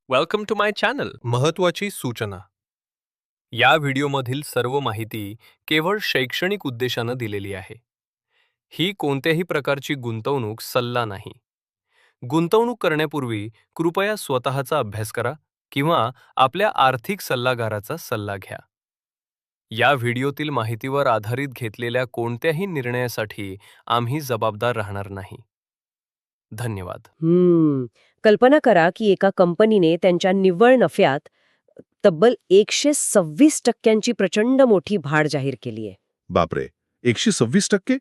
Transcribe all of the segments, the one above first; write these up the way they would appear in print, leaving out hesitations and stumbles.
Welcome to my channel. महत्त्वाची सूचना. या व्हिडिओमधील सर्व माहिती केवळ शैक्षणिक उद्देशानं दिलेली आहे. ही कोणत्याही प्रकारची गुंतवणूक सल्ला नाही. गुंतवणूक करण्यापूर्वी कृपया स्वतःचा अभ्यास करा किंवा आपल्या आर्थिक सल्लागाराचा सल्ला घ्या. या व्हिडिओतील माहितीवर आधारित घेतलेल्या कोणत्याही निर्णयासाठी आम्ही जबाबदार राहणार नाही. धन्यवाद. कल्पना करा की एका कंपनीने त्यांच्या निव्वळ नफ्यात तब्बल 126% प्रचंड मोठी वाढ जाहीर केली आहे. बापरे, 126%?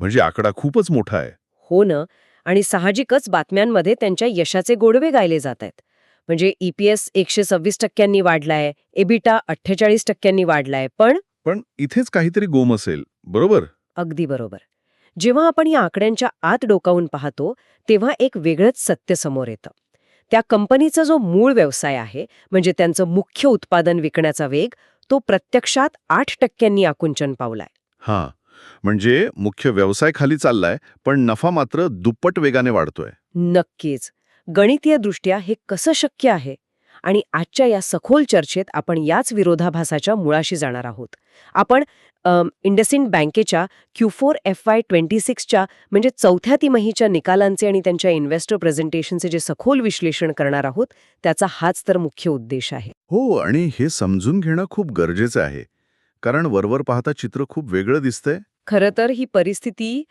म्हणजे आकडा खूपच मोठा आहे. हो ना. आणि साहजिकच बातम्यांमध्ये त्यांच्या यशाचे गोडवे गायले जात आहेत. म्हणजे EPS 126% वाढलाय, एबिटा 48% वाढलाय. पण इथेच काहीतरी गोम असेल, बरोबर? अगदी बरोबर. जेव्हा आपण या आकड्यांच्या आत डोकावून पाहतो तेव्हा एक वेगळंच सत्य समोर येतं. त्या कंपनीचा जो मूळ व्यवसाय आहे, म्हणजे त्यांचं मुख्य उत्पादन विकण्याचा वेग, तो प्रत्यक्षात 8% आकुंचन पावलाय. हां, म्हणजे मुख्य व्यवसाय खाली चाललाय, पण नफा मात्र दुप्पट वेगाने वाढतोय. नक्कीच. गणितीयदृष्ट्या हे कसं शक्य आहे? आणि आजच्या या सखोल चर्चेत आपण याच विरोधाभासाच्या मुळाशी जाणार आहोत. आपण इंडसइंड बँकेच्या Q4 FY26च्या म्हणजे चौथ्या तिमाहीच्या निकालांचे आणि त्यांच्या इन्व्हेस्टर प्रेझेंटेशनचे जे सखोल विश्लेषण करणार आहोत, त्याचा हाच तर मुख्य उद्देश आहे. हो, आणि हे समजून घेणं खूप गरजेचं आहे, कारण वरवर पाहता चित्र खूप वेगळं दिसतंय. खरं तर ही परिस्थिती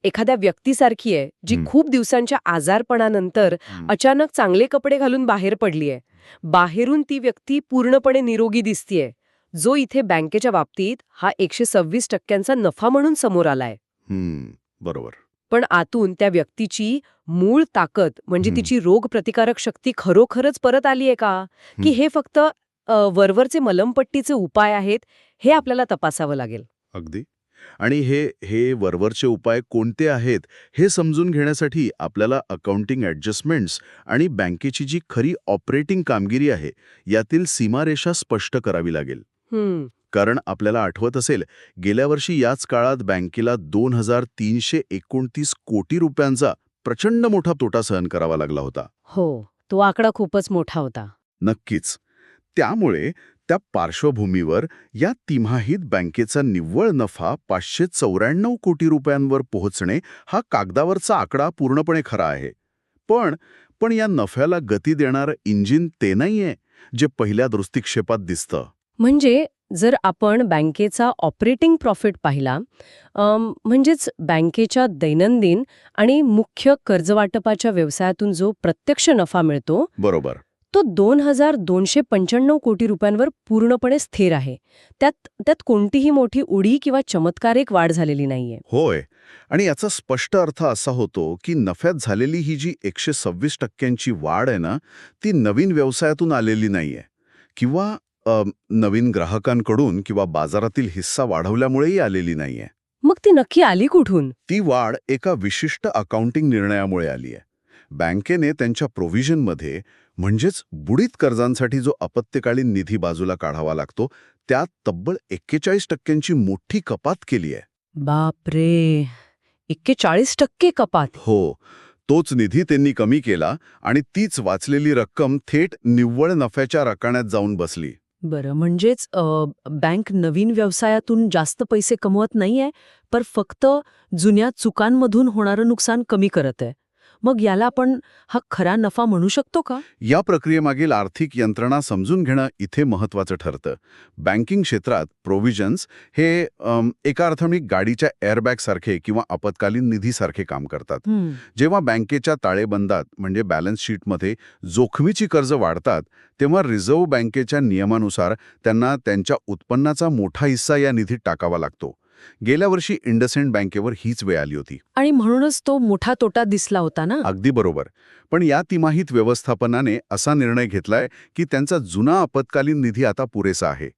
एखाद्या व्यक्तीसारखी आहे, जी खूप दिवसांच्या आजारपणानंतर अचानक चांगले कपडे घालून बाहेर पडलीये. बाहेरून ती व्यक्ती पूर्णपणे निरोगी दिसतीये, जो इथे बँकेच्या बाबतीत हा 126%चा नफा म्हणून समोर आलाय. बरोबर. पण आतून त्या व्यक्तीची मूळ ताकद म्हणजे तिची रोग प्रतिकारक शक्ती खरोखरच परत आलीये का, की हे फक्त वरवरचे मलमपट्टीचे उपाय आहेत, हे आपल्याला तपासावं लागेल. अगदी. आणि हे वरवरचे उपाय कोणते आहेत हे समजून घेण्यासाठी आपल्याला अकाउंटिंग ॲडजस्टमेंट्स आणि बँकेची जी खरी ऑपरेटिंग कामगिरी आहे यातील सीमारेषा स्पष्ट करावी लागेल. कारण आपल्याला आठवत असेल, गेल्या वर्षी याच काळात बँकेला 2,329 कोटी रुपयांचा प्रचंड मोठा तोटा सहन करावा लागला होता. हो, तो आकडा खूपच मोठा होता. नक्कीच. त्यामुळे त्या पार्श्वभूमीवर या तिमाहीत बँकेचा निव्वळ नफा 594 कोटी रुपयांवर पोहोचणे हा कागदावरचा आकडा पूर्णपणे खरा आहे. पण या नफ्याला गती देणारं इंजिन ते नाहीये जे पहिल्या दृष्टिक्षेपात दिसतं. म्हणजे जर आपण बँकेचा ऑपरेटिंग प्रॉफिट पाहिला, म्हणजेच बँकेच्या दैनंदिन आणि मुख्य कर्जवाटपाच्या व्यवसायातून जो प्रत्यक्ष नफा मिळतो, बरोबर, तो 2,295 कोटी रुपयांवर पूर्णपणे स्थिर आहे. त्यात कोणतीही मोठी उडी किंवा चमत्कारिक वाढ झालेली नाहीये. होय. आणि याचा स्पष्ट अर्थ असा होतो की नफ्यात झालेली ही जी 126%ची वाढ आहे ना, ती नवीन व्यवसायातून आलेली नाहीये किंवा नवीन ग्राहकांकडून किंवा बाजारातील हिस्सा वाढवल्यामुळेही आलेली नाहीये. मग ती नक्की आली कुठून? ती वाढ एका विशिष्ट अकाउंटिंग निर्णयामुळे आली आहे. बँकेने त्यांच्या प्रोव्हिजनमध्ये, म्हणजेच बुडीत कर्जांसाठी जो आपत्कालीन निधी बाजूला काढावा लागतो, त्यात तब्बल 41%ची मोठी कपात केली आहे. बापरे, 41% कपात. हो, तोच निधी त्यांनी कमी केला आणि तीच वाचलेली रक्कम थेट निव्वळ नफ्याच्या रकान्यात जाऊन बसली. बरं, म्हणजेच बँक नवीन व्यवसायातून जास्त पैसे कमवत नाहीये, पण फक्त जुन्या चुकांमधून होणारं नुकसान कमी करत आहे. मग याला आपण हा खरा नफा म्हणू शकतो का? या प्रक्रियेमागील आर्थिक यंत्रणा समजून घेणं इथे महत्त्वाचं ठरतं. बँकिंग क्षेत्रात प्रोव्हिजन्स हे एका अर्थाने गाडीच्या एअरबॅगसारखे किंवा आपत्कालीन निधीसारखे काम करतात. जेव्हा बँकेच्या ताळेबंदात म्हणजे बॅलन्स शीटमध्ये जोखमीची कर्ज वाढतात, तेव्हा रिझर्व्ह बँकेच्या नियमानुसार त्यांना त्यांच्या उत्पन्नाचा मोठा हिस्सा या निधीत टाकावा लागतो. गेल्या वर्षी इंडसइंड बँकेवर हीच वेळ आली होती. आणि म्हणूनच तो मोठा तोटा दिसला होता ना. अगदी बरोबर. पण या तिमाहीत व्यवस्थापनाने असा निर्णय घेतलाय की त्यांचा जुना आपत्कालीन निधी आता पुरेसा आहे.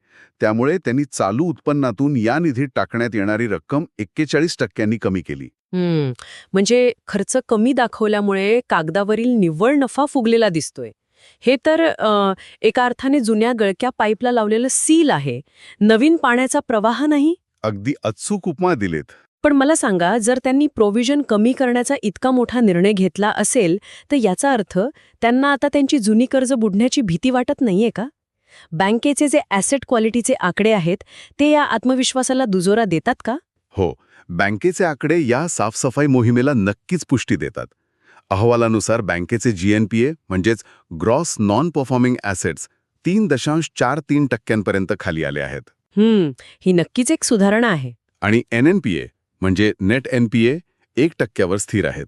त्यामुळे त्यांनी चालू उत्पन्नातून या निधीत टाकण्यात येणारी रक्कम 41%नी कमी केली. म्हणजे खर्च कमी दाखवल्यामुळे कागदावरील निव्वळ नफा फुगलेला दिसतोय. हे तर एका अर्थाने जुन्या गळक्या पाईपला लावलेलं सील आहे, नवीन पाण्याचा प्रवाह नाही. अगदी अचूक उपमा दिलेत. पण मला सांगा, जर त्यांनी प्रोव्हिजन कमी करण्याचा इतका मोठा निर्णय घेतला असेल, तर याचा अर्थ त्यांना आता त्यांची जुनी कर्ज बुडण्याची भीती वाटत नाहीये का? बँकेचे जे ॲसेट क्वालिटीचे आकडे आहेत, ते या आत्मविश्वासाला दुजोरा देतात का? हो, बँकेचे आकडे या साफसफाई मोहिमेला नक्कीच पुष्टी देतात. अहवालानुसार बँकेचे GNPA म्हणजेच ग्रॉस नॉन परफॉर्मिंग ॲसेट्स 3.43% खाली आले आहेत. ही नक्कीच एक सुधारणा आहे. आणि NNPA म्हणजे नेट NPA 1% स्थिर आहेत.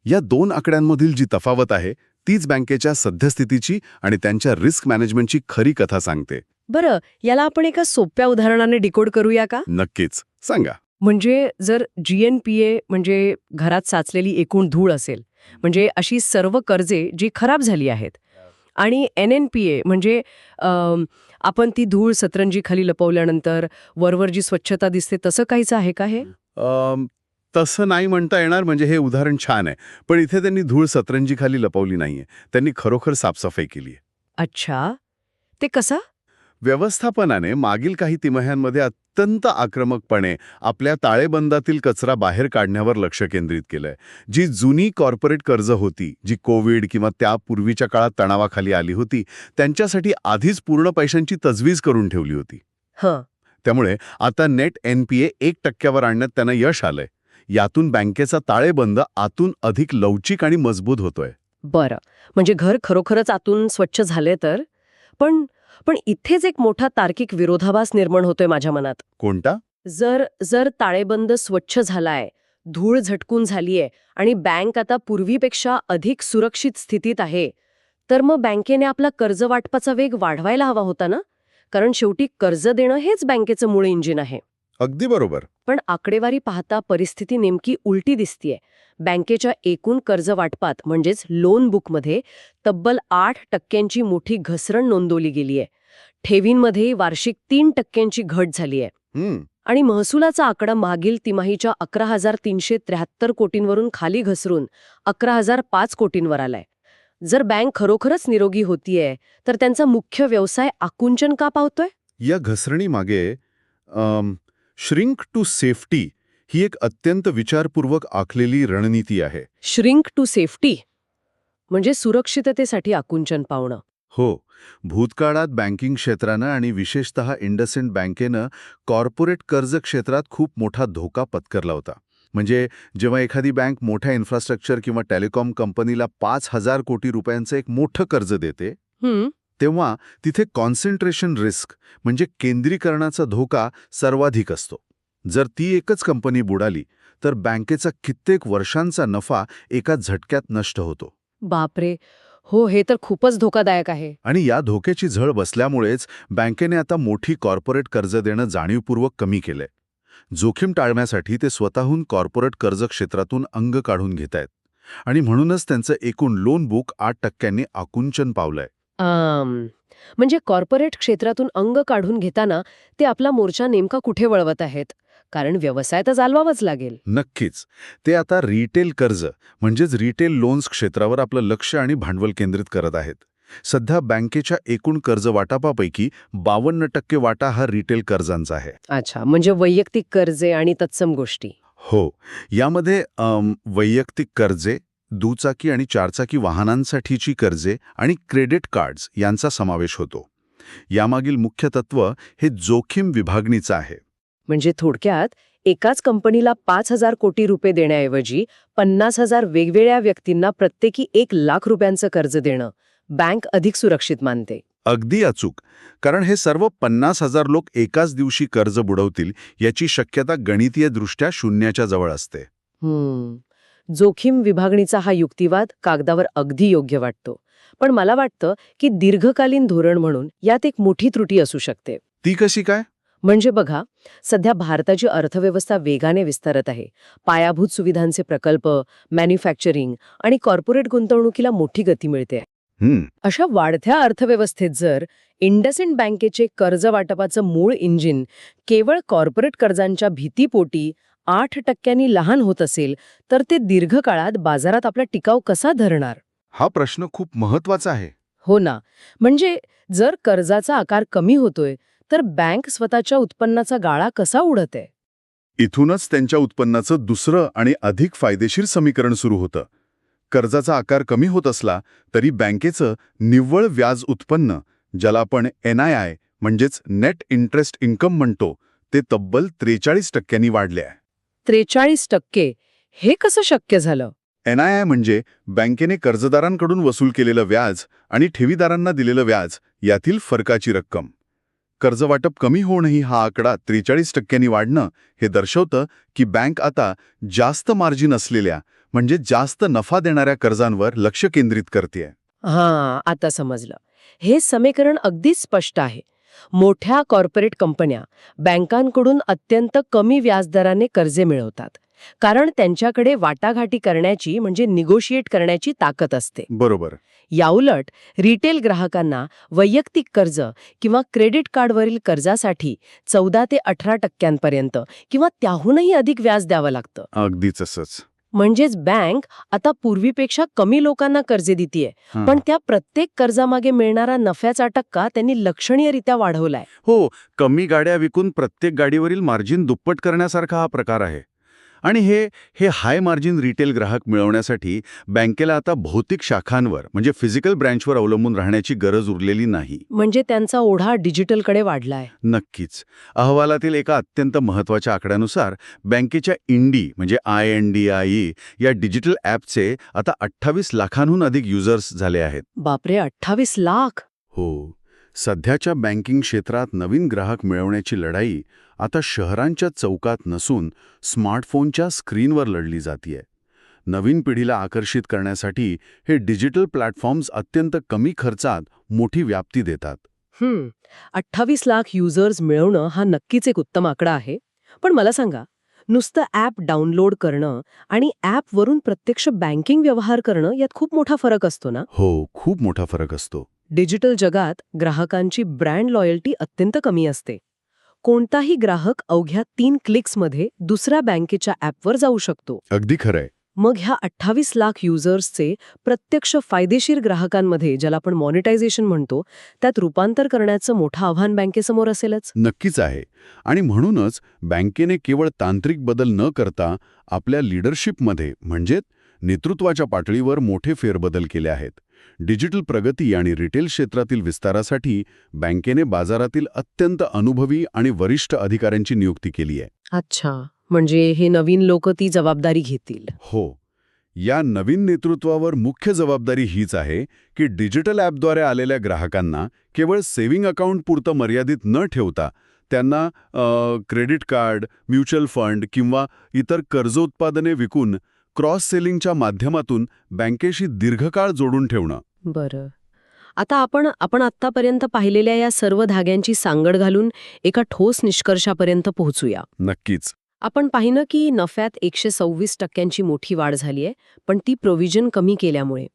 या दोन आकड्यांमधील जी तफावत आहे तीच बँकेच्या सद्यस्थितीची आणि त्यांच्या रिस्क मॅनेजमेंटची खरी कथा सांगते. बरं, याला आपण एका सोप्या उदाहरणाने डिकोड करूया का? नक्कीच, सांगा. म्हणजे जर GNPA म्हणजे घरात साचलेली एकूण धूळ असेल, म्हणजे अशी सर्व कर्जे जी खराब झाली आहेत, आणि NNPA म्हणजे आपण ती धूळ सतरंजीखाली लपवल्यानंतर वरवर जी स्वच्छता दिसते तसं काहीच आहे का हे? तसं नाही म्हणता येणार. म्हणजे हे उदाहरण छान आहे, पण इथे त्यांनी धूळ सतरंजीखाली लपवली नाहीये. त्यांनी खरोखर साफसफाई केली आहे. अच्छा, ते कसं? व्यवस्थापनाने मागील काही तिमाह्यांमध्ये अत्यंत आक्रमकपणे आपल्या ताळेबंदातील कचरा बाहेर काढण्यावर लक्ष केंद्रित केलंय. जी जुनी कॉर्पोरेट कर्ज होती, जी कोविड किंवा त्यापूर्वीच्या काळात तणावाखाली आली होती, त्यांच्यासाठी आधीच पूर्ण पैशांची तजवीज करून ठेवली होती. हं, त्यामुळे आता नेट NPA 1% आणण्यात त्यांना यश आलंय. यातून बँकेचा ताळेबंद आतून अधिक लवचिक आणि मजबूत होतोय. बरं. म्हणजे घर खरोखरच आतून स्वच्छ झाले तर? पण पण इथेच एक मोठा तार्किक विरोधाभास निर्माण होतोय माझ्या मनात. कोणता? जर जर ताळेबंद स्वच्छ झालाय, धूळ झटकून झालीये आणि बँक आता पूर्वीपेक्षा अधिक सुरक्षित स्थितीत आहे, तर मग बँकेने आपला कर्ज वाटपाचा वेग वाढवायला हवा होता ना? कारण शेवटी कर्ज देणं हेच बँकेचं मूळ इंजिन आहे. अगदी बरोबर. पण आकडेवारी पाहता परिस्थिती नेमकी उलटी दिसतीये. बँकेच्या एकूण कर्ज वाटपात म्हणजेच लोन बुकमध्ये तब्बल 8% मोठी घसरण नोंदवली गेलीये. ठेवींमध्ये वार्षिक 3% घट झालीये. आणि महसुलाचा आकडा मागील तिमाहीच्या 11,373 कोटींवरून खाली घसरून 11,005 कोटींवर आलाय. जर बँक खरोखरच निरोगी होतीये, तर त्यांचा मुख्य व्यवसाय आकुंचन का पावतोय? या घसरणीमागे श्रिंक टू सेफ्टी ही एक अत्यंत विचारपूर्वक आखलेली रणनीती आहे. श्रिंक टू सेफ्टी म्हणजे सुरक्षिततेसाठी आकुंचन पावणं. हो, भूतकाळात बँकिंग क्षेत्रानं आणि विशेषतः इंडसइंड बँकेनं कॉर्पोरेट कर्ज क्षेत्रात खूप मोठा धोका पत्करला होता. म्हणजे जेव्हा एखादी बँक मोठ्या इन्फ्रास्ट्रक्चर किंवा टेलिकॉम कंपनीला 5,000 कोटी रुपयांचं एक मोठं कर्ज देते, तेव्हा तिथे कॉन्सन्ट्रेशन रिस्क म्हणजे केंद्रीकरणाचा धोका सर्वाधिक असतो. जर ती एकच कंपनी बुडाली तर बँकेचा कित्येक वर्षांचा नफा एका झटक्यात नष्ट होतो. बापरे, हो, हे तर खूपच धोकादायक आहे. आणि या धोक्याची झळ बसल्यामुळेच बँकेने आता मोठी कॉर्पोरेट कर्ज देणं जाणीवपूर्वक कमी केलंय. जोखीम टाळण्यासाठी ते स्वतःहून कॉर्पोरेट कर्ज क्षेत्रातून अंग काढून घेत आहेत. आणि म्हणूनच त्यांचं एकूण लोन बुक 8% आकुंचन पावलंय. म्हणजे कॉर्पोरेट क्षेत्रातून अंग काढून घेताना ते आपला मोर्चा नेमका कुठे वळवत आहेत? कारण व्यवसाय तर चालवावाच लागेल. नक्कीच. ते आता रिटेल कर्ज म्हणजेच रिटेल लोन्स क्षेत्रावर आपलं लक्ष आणि भांडवल केंद्रित करत आहेत. सध्या बँकेच्या एकूण कर्ज वाटापापैकी 52% वाटा हा रिटेल कर्जांचा आहे. अच्छा, म्हणजे वैयक्तिक कर्जे आणि तत्सम गोष्टी. हो, यामध्ये वैयक्तिक कर्जे, दुचाकी आणि चारचाकी वाहनांसाठीची कर्जे आणि क्रेडिट कार्ड्स यांचा समावेश होतो. यामागील मुख्य तत्व हे जोखीम विभागणीचं आहे. म्हणजे थोडक्यात एकाच कंपनीला 5,000 कोटी रुपये देण्याऐवजी 50,000 वेगवेगळ्या व्यक्तींना प्रत्येकी 1,00,000 रुपयांचं कर्ज देणं बँक अधिक सुरक्षित मानते. अगदी अचूक. कारण हे सर्व 50,000 लोक एकाच दिवशी कर्ज बुडवतील याची शक्यता गणितीयदृष्ट्या शून्याच्या जवळ असते. जोखीम विभागणीचा हा युक्तिवाद कागदावर अगदी योग्य वाटतो. पण मला वाटतं की दीर्घकालीन धोरण म्हणून यात एक मोठी त्रुटी असू शकते. ती कशी काय? म्हणजे बघा, सध्या भारताची अर्थव्यवस्था वेगाने विस्तारत आहे. पायाभूत सुविधांचे प्रकल्प, मॅन्युफॅक्चरिंग आणि कॉर्पोरेट गुंतवणुकीला मोठी गती मिळते. अशा वाढत्या अर्थव्यवस्थेत जर इंडसइंड बँकेचे कर्ज वाटपाचं मूळ इंजिन केवळ कॉर्पोरेट कर्जांच्या भीतीपोटी 8% लहान होत असेल, तर ते दीर्घकाळात बाजारात आपला टिकाव कसा धरणार? हा प्रश्न खूप महत्वाचा आहे. हो ना. म्हणजे जर कर्जाचा आकार कमी होतोय, तर बँक स्वतःच्या उत्पन्नाचा गाळा कसा उडत आहे? इथूनच त्यांच्या उत्पन्नाचं दुसरं आणि अधिक फायदेशीर समीकरण सुरू होतं. कर्जाचा आकार कमी होत असला तरी बँकेचं निव्वळ व्याज उत्पन्न, ज्याला आपण NII म्हणजेच नेट इंटरेस्ट इन्कम म्हणतो, ते तब्बल 43% वाढले आहे. 43%? हे कसं शक्य झालं? NII म्हणजे बँकेने कर्जदारांकडून वसूल केलेलं व्याज आणि ठेवीदारांना दिलेलं व्याज यातील फरकाची रक्कम. कर्जवाटप कमी होऊनही हा आकडा 43% वाढणं हे दर्शवतं की बँक आता जास्त मार्जिन असलेल्या म्हणजे जास्त नफा देणाऱ्या कर्जांवर लक्ष केंद्रित करतेय. हां, आता समजलं. हे समीकरण अगदीच स्पष्ट आहे. मोठ्या कॉर्पोरेट कंपन्या बँकांकडून अत्यंत कमी व्याजदराने कर्जे मिळवतात, कारण त्यांच्याकडे वाटाघाटी करण्याची म्हणजे निगोशिएट करण्याची ताकद असते. बरोबर. याउलट रिटेल ग्राहकांना वैयक्तिक कर्ज किंवा क्रेडिट कार्डवरील कर्जासाठी 14 ते 18% किंवा त्याहूनही अधिक व्याज द्यावं लागतं. अगदीच असंच. म्हणजेच बँक आता पूर्वीपेक्षा कमी लोकांना कर्जे देतीये, हां. पण त्या प्रत्येक कर्जामागे मिळणारा नफ्याचा टक्का त्यांनी लक्षणीयरित्या वाढवलाय. हो, कमी गाड्या विकून प्रत्येक गाडीवरील मार्जिन दुप्पट करण्यासारखा हा प्रकार आहे. आणि हे हाय मार्जिन रिटेल ग्राहक मिळवण्यासाठी बँकेला आता भौतिक शाखांवर म्हणजे फिजिकल ब्रँचवर अवलंबून राहण्याची गरज उरलेली नाही. म्हणजे त्यांचा ओढा डिजिटलकडे वाढलाय. नक्कीच. अहवालातील एका अत्यंत महत्त्वाच्या आकड्यानुसार बँकेच्या इंडी म्हणजे INDIE या डिजिटल ॲपचे आता 28 लाखांहून अधिक युजर्स झाले आहेत. बापरे, 28 लाख! हो. सध्याच्या बँकिंग क्षेत्रात नवीन ग्राहक मिळवण्याची लढाई आता शहरांच्या चौकात नसून स्मार्टफोनच्या स्क्रीनवर लढली जातीये. नवीन पिढीला आकर्षित करण्यासाठी हे डिजिटल प्लॅटफॉर्म्स अत्यंत कमी खर्चात मोठी व्याप्ती देतात. 28 लाख युजर्स मिळवणं हा नक्कीच एक उत्तम आकडा आहे. पण मला सांगा, नुसतं ॲप डाउनलोड करणं आणि ॲपवरून प्रत्यक्ष बँकिंग व्यवहार करणं यात खूप मोठा फरक असतो ना? हो, खूप मोठा फरक असतो. डिजिटल जगात ग्राहकांची ब्रँड लॉयल्टी अत्यंत कमी असते. कोणताही ग्राहक अवघ्या 3 क्लिक्समध्ये दुसऱ्या बँकेच्या ॲपवर जाऊ शकतो. अगदी खरंय. मग ह्या 28 लाख युजर्सचे प्रत्यक्ष फायदेशीर ग्राहकांमध्ये, ज्याला आपण मॉनिटायझेशन म्हणतो, त्यात रूपांतर करण्याचं मोठं आव्हान बँकेसमोर असेलच. नक्कीच आहे. आणि म्हणूनच बँकेने केवळ तांत्रिक बदल न करता आपल्या लीडरशिपमध्ये म्हणजे नेतृत्वाच्या पातळीवर मोठे फेरबदल केले आहेत. डिजिटल प्रगती आणि रिटेल क्षेत्रातील विस्तारासाठी बँकेने बाजारातील अत्यंत अनुभवी आणि वरिष्ठ अधिकाऱ्यांची नियुक्ती केली आहे. अच्छा, म्हणजे हे नवीन लोक ती जबाबदारी घेतील. हो. या नवीन नेतृत्वावर मुख्य जबाबदारी हीच आहे की डिजिटल ॲपद्वारे आलेल्या ग्राहकांना केवळ सेव्हिंग अकाउंट पुरतं मर्यादित न ठेवता त्यांना क्रेडिट कार्ड, म्युच्युअल फंड किंवा इतर कर्ज उत्पादने विकून क्रॉस सेलिंगच्या माध्यमातून बँकेशी दीर्घकाळ जोडून ठेवणं. बरं. आता आपण आत्तापर्यंत पाहिलेल्या या सर्व धाग्यांची सांगड घालून एका ठोस निष्कर्षापर्यंत पोहोचूया. नक्कीच. आपण पाहिलं की नफ्यात 126% मोठी वाढ झाली आहे, पण ती प्रोव्हिजन कमी केल्यामुळे.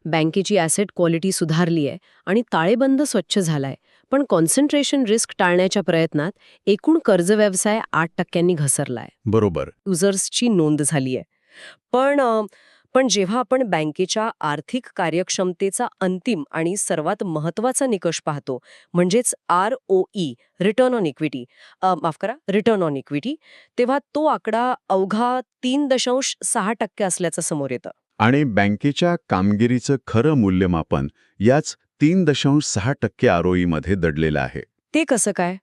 बँकेची ॲसेट क्वालिटी सुधारली आहे आणि ताळेबंद स्वच्छ झालाय, पण कॉन्सन्ट्रेशन रिस्क टाळण्याच्या प्रयत्नात एकूण कर्ज व्यवसाय 8% घसरलाय. बरोबर. युजर्सची नोंद झाली आहे. पण जेव्हा आपण बँकेच्या आर्थिक कार्यक्षमतेचा अंतिम आणि सर्वात महत्त्वाचा निकष पाहतो, म्हणजेच ROE, रिटर्न ऑन इक्विटी, तेव्हा तो आकडा अवघा 3.6% असल्याचं समोर येतं. आणि बँकेच्या कामगिरीचं खरं मूल्यमापन याच 3.6% ROE मध्ये दडलेलं आहे. ते कसं काय?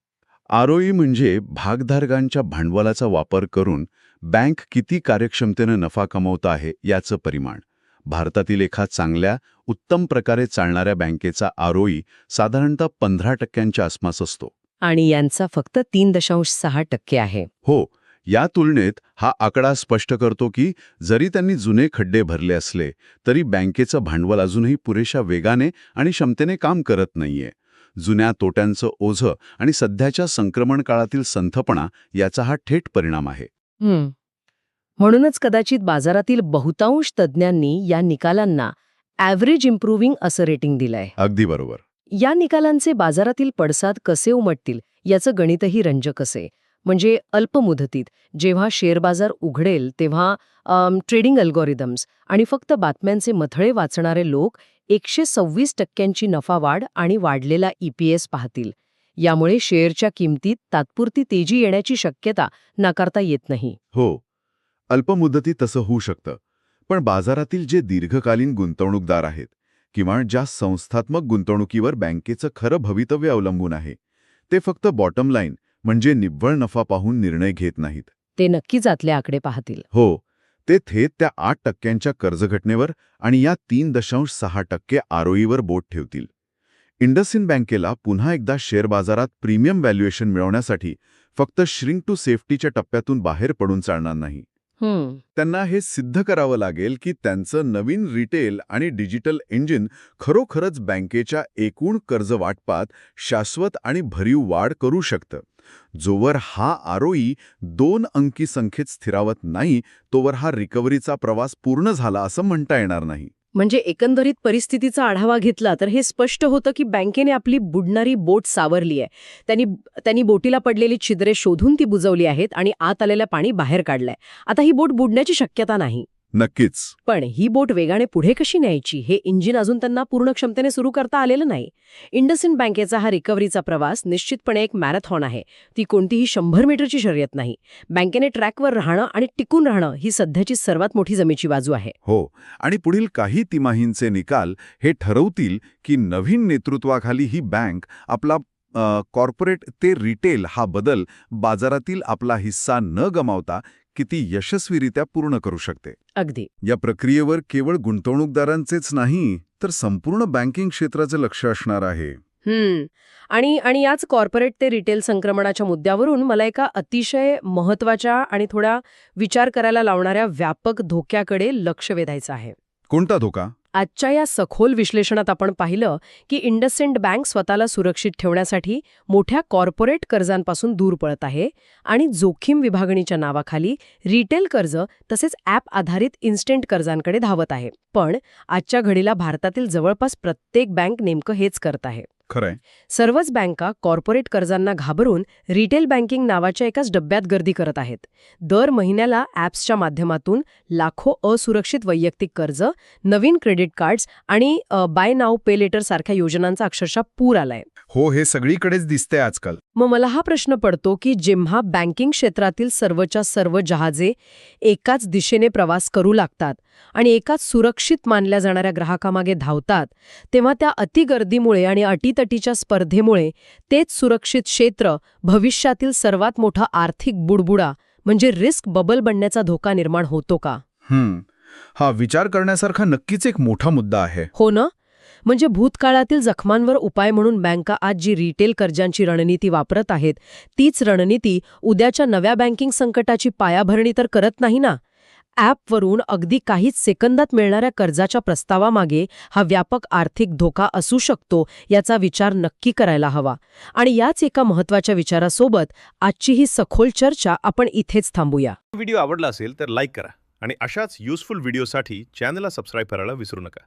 ROE म्हणजे भागधारकांच्या भांडवलाचा वापर करून बँक किती कार्यक्षमतेनं नफा कमवत आहे याचं परिमाण. भारतातील एका चांगल्या, उत्तम प्रकारे चालणाऱ्या बँकेचा ROE साधारणतः 15% आसपास असतो. आणि यांचा फक्त 3.6% आहे. हो. या तुलनेत हा आकडा स्पष्ट करतो की जरी त्यांनी जुने खड्डे भरले असले तरी बँकेचं भांडवल अजूनही पुरेशा वेगाने आणि क्षमतेने काम करत नाहीये. जुन्या तोट्यांचं ओझं आणि सध्याच्या संक्रमण काळातील संथपणा याचा हा थेट परिणाम आहे. म्हणूनच कदाचित बाजारातील बहुतांश तज्ज्ञांनी या निकालांना ॲव्हरेज इम्प्रूव्हिंग असं रेटिंग दिलंय. अगदी बरोबर. या निकालांचे बाजारातील पडसाद कसे उमटतील याचं गणितही रंजक असे. म्हणजे अल्पमुदतीत जेव्हा शेअर बाजार उघडेल तेव्हा ट्रेडिंग अल्गोरिदम्स आणि फक्त बातम्यांचे मथळे वाचणारे लोक 126% नफा वाढ आणि वाढलेला EPS पाहतील. यामुळे शेअरच्या किमतीत तात्पुरती तेजी येण्याची शक्यता नाकारता येत नाही. हो, अल्पमुदती तसं होऊ शकतं. पण बाजारातील जे दीर्घकालीन गुंतवणूकदार आहेत किंवा ज्या संस्थात्मक गुंतवणुकीवर बँकेचं खरं भवितव्य अवलंबून आहे, ते फक्त बॉटम लाईन म्हणजे निव्वळ नफा पाहून निर्णय घेत नाहीत. ते नक्कीच आतले आकडे पाहतील. हो, ते थेट त्या 8% कर्जघटनेवर आणि या 3.6% ROEवर बोट ठेवतील. इंडसइंड बँकेला पुन्हा एकदा शेअर बाजारात प्रीमियम व्हॅल्युएशन मिळवण्यासाठी फक्त श्रिंक टू सेफ्टीच्या टप्प्यातून बाहेर पडून चालणार नाही. त्यांना हे सिद्ध करावं लागेल की त्यांचं नवीन रिटेल आणि डिजिटल इंजिन खरोखरच बँकेच्या एकूण कर्ज वाटपात शाश्वत आणि भरीव वाढ करू शकतं. जोवर हा ROE 2 अंकी संख्येत स्थिरावत नाही, तोवर हा रिकव्हरीचा प्रवास पूर्ण झाला असं म्हणता येणार नाही. म्हणजे एकंदरीत परिस्थितीचा आढावा घेतला तर हे स्पष्ट होतं की बँकेने आपली बुडणारी बोट सावरली आहे. त्यांनी बोटीला पडलेली छिद्रे शोधून ती बुजवली आहेत आणि आत आलेलं पाणी बाहेर काढलंय. आता ही बोट बुडण्याची शक्यता नाही. नक्कीच. पण ही बोट वेगाने पुढे कशी न्यायची हे इंजिन अजून त्यांना पूर्ण क्षमतेने सुरू करता आलेलं नाही. इंडसइंड बँकेचा हा रिकव्हरीचा प्रवास निश्चितपणे एक मॅरेथॉन आहे. ती कोणतीही 100 मीटरची शर्यत नाही. बँकेने ट्रॅकवर राहणं आणि टिकून राहणं ही सध्याची सर्वात मोठी जमेची बाजू आहे. हो, आणि पुढील काही तिमाहींचे निकाल हे ठरवतील की नवीन नेतृत्वाखाली ही बँक आपला कॉर्पोरेट ते रिटेल हा बदल बाजारातील आपला हिस्सा न गमावता किती यशस्वीरित्या पूर्ण करू शकते. अगदी. या प्रक्रियेवर केवळ गुंतवणूकदारांचेच नाही तर संपूर्ण बँकिंग क्षेत्राचे लक्ष असणार आहे. आणि याच कॉर्पोरेट ते रिटेल संक्रमणाच्या मुद्द्यावरून मला एका अतिशय महत्वाच्या आणि थोडा विचार करायला लावणाऱ्या व्यापक धोक्याकडे लक्ष वेधायचं आहे. कोणता धोका? आजच्या या सखोल विश्लेषणात आपण पाहिलं की इंडसइंड बँक स्वतःला सुरक्षित ठेवण्यासाठी मोठ्या कॉर्पोरेट कर्जांपासून दूर पळत आहे आणि जोखीम विभागणीच्या नावाखाली रिटेल कर्ज तसेच ॲप आधारित इन्स्टंट कर्जांकडे धावत आहे. पण आजच्या घडीला भारतातील जवळपास प्रत्येक बँक नेमकं हेच करत आहे. खरंय. सर्वच बँका कॉर्पोरेट कर्जांना घाबरून रिटेल बँकिंग नावाच्या एकाच डब्यात गर्दी करत आहेत. दर महिन्याला ॲप्सच्या माध्यमातून लाखो असुरक्षित वैयक्तिक कर्ज, नवीन क्रेडिट कार्ड्स आणि बाय नाव पे लेटर सारख्या योजनांचा अक्षरशः पूर आलाय. हो, हे सगळीकडेच दिसतंय आजकाल. मग मला हा प्रश्न पडतो की जेव्हा बँकिंग क्षेत्रातील सर्वच्या सर्व जहाजे एकाच दिशेने प्रवास करू लागतात आणि एकाच सुरक्षित मानल्या जाणाऱ्या ग्राहकामागे धावतात, तेव्हा त्या अतिगर्दीमुळे आणि अटीतटीच्या स्पर्धेमुळे तेच सुरक्षित क्षेत्र भविष्यातील सर्वात मोठा आर्थिक बुडबुडा म्हणजे रिस्क बबल बनण्याचा धोका निर्माण होतो का? हा विचार करण्यासारखा नक्कीच एक मोठा मुद्दा आहे. हो ना? म्हणजे भूतकाळातील जखमांवर उपाय म्हणून बँका आज जी रिटेल कर्जांची रणनीती वापरत आहेत, तीच रणनीती उद्याच्या नव्या बँकिंग संकटाची पायाभरणी तर करत नाही ना. ॲपवरून अगदी काहीच सेकंदात मिळणाऱ्या कर्जाच्या प्रस्तावामागे हा व्यापक आर्थिक धोका असू शकतो याचा विचार नक्की करायला हवा. आणि याच एका महत्त्वाच्या विचारासोबत आजची ही सखोल चर्चा आपण इथेच थांबूया. व्हिडिओ आवडला असेल तर लाईक करा आणि अशाच युजफुल व्हिडिओसाठी चॅनलला सबस्क्राईब करायला विसरू नका.